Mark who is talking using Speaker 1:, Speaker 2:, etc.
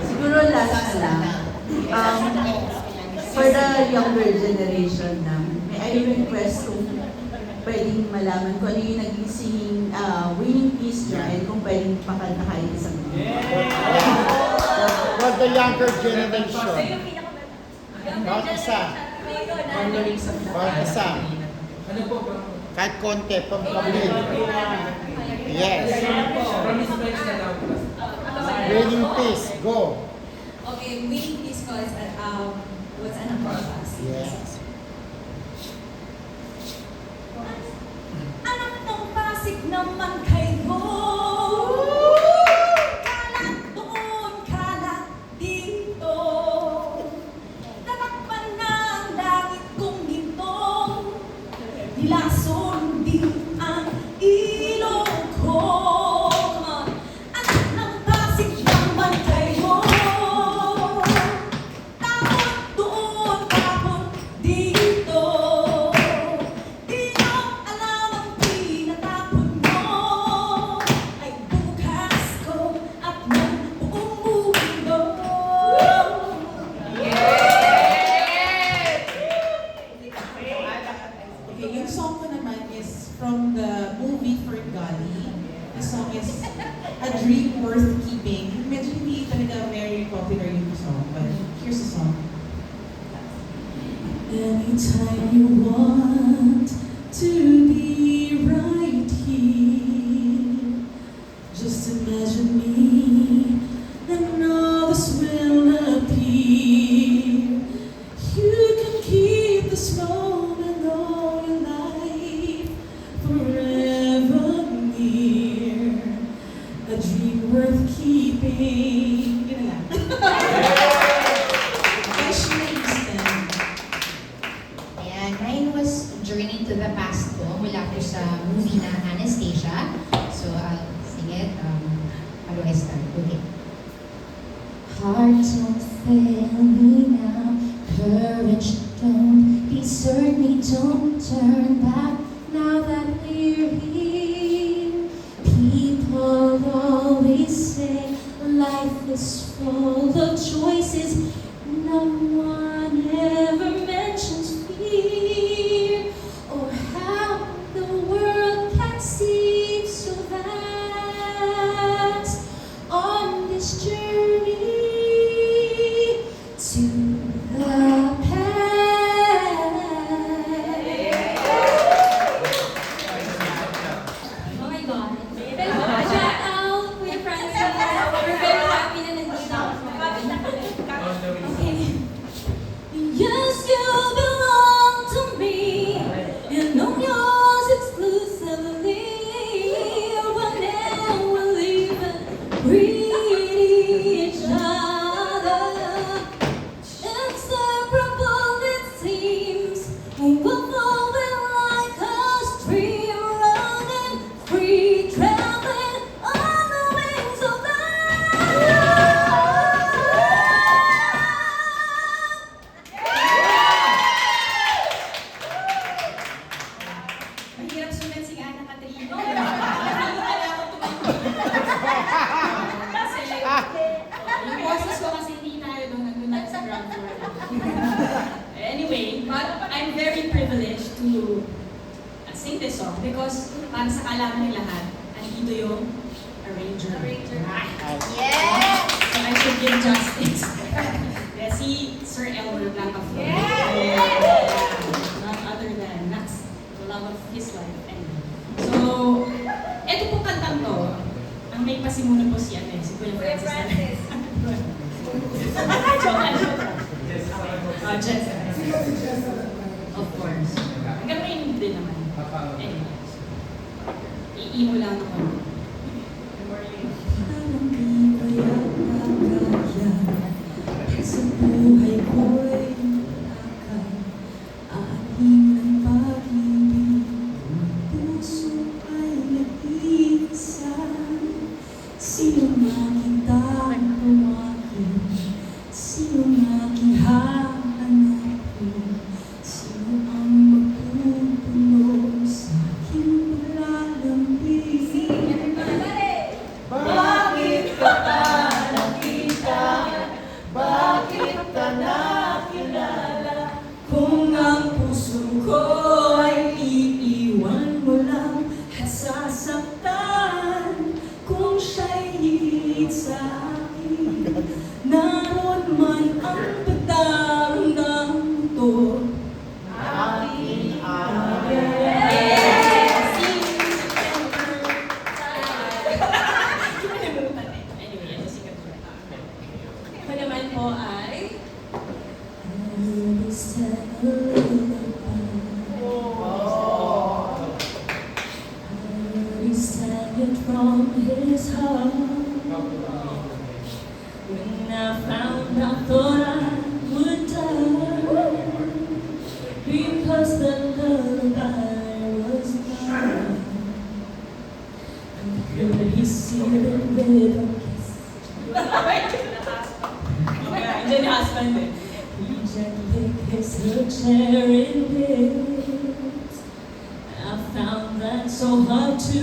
Speaker 1: Siguro last na lang. For the younger generation na, may I request kung pwedeng malaman kung ano yung naging singing winning piece niya and kung pwedeng pakanta kahit isang
Speaker 2: For the younger generation. Bawat isa. Bawat isa. Kahit konti, pamilya. Yes. Winning piece, go.
Speaker 3: Okay, winning piece ko is what's an applause.
Speaker 2: Yes.
Speaker 3: Anak ng Pasig naman kayo. Kalat doon, kalat dito. Tatakpan ng langit kong ito. Nilason din ang ilog ko. Anak ng Pasig naman kayo. Tapon doon, tapon dito. Di nyo alam ang tinatapon mo ay bukas ko at ng buong mundo.
Speaker 4: Okay, yung song ko naman is from the movie Ferngully. The song is A Dream Worth Keeping. Medyo hindi talaga very popular yung song, but here's the song. Anytime you want to be right here, just imagine me and all this will appear. You can keep this moment all your life, forever near. A dream worth keeping. Yun na lang. Ashley Easton.
Speaker 5: Ayan, mine was Journey to the Past po, mula po sa movie na Anastasia. So, I'll sing it. How do I start? Okay. Heart, don't fail me now. Courage, don't desert me. Don't turn back now that we're here. People always say life is full of choices. No one ever mentions fear or how the world can seem so vast on this journey to the past.
Speaker 3: Oh my God. Shout out, Kuya Francis. We're very happy na nandito ako. Okay. Yes, you belong to me, and I'm yours exclusively. We'll never leave and breathe each other. Inseparable it seems, we're flowing like a stream, running free, traveling on the wings of love. Mahirap sulat si Ana Catrino. Kasi, yung boses ko kasi hindi tayo doon nagtunag sa ground floor. Anyway, but I'm very privileged to sing this song because para sa kalaman ng lahat, andito yung arranger.
Speaker 5: Yes!
Speaker 3: So I should give justice. Yeah, si Sir Elmer Blancafiore. None other than Max, the love of his life. Anyway. So, eto po kantang to, ang may pasimuno po si si Kuya Francis. Joke lang. Jess. Of course. Hanggang ngayon din naman. Anyway. Iimo lang ako.
Speaker 4: Parang di ko yata kaya sa buhay ko'y akal. Anim ng pag-ibig, puso ay nag-iisa. Sino mang tawagin, sino mang hahanapin, sino ang magtutulong sa aking palalambing.
Speaker 3: sa akin. Naroon man ang pagdaramdam to.
Speaker 2: Aking
Speaker 3: Anyway, ito sikat ko. Ako naman po ay from his heart. When I found I thought I would die because the lullaby was mine. Could he see the red kiss? Diyan yung husband eh. He gently kissed her cherry lips. I found that so hard to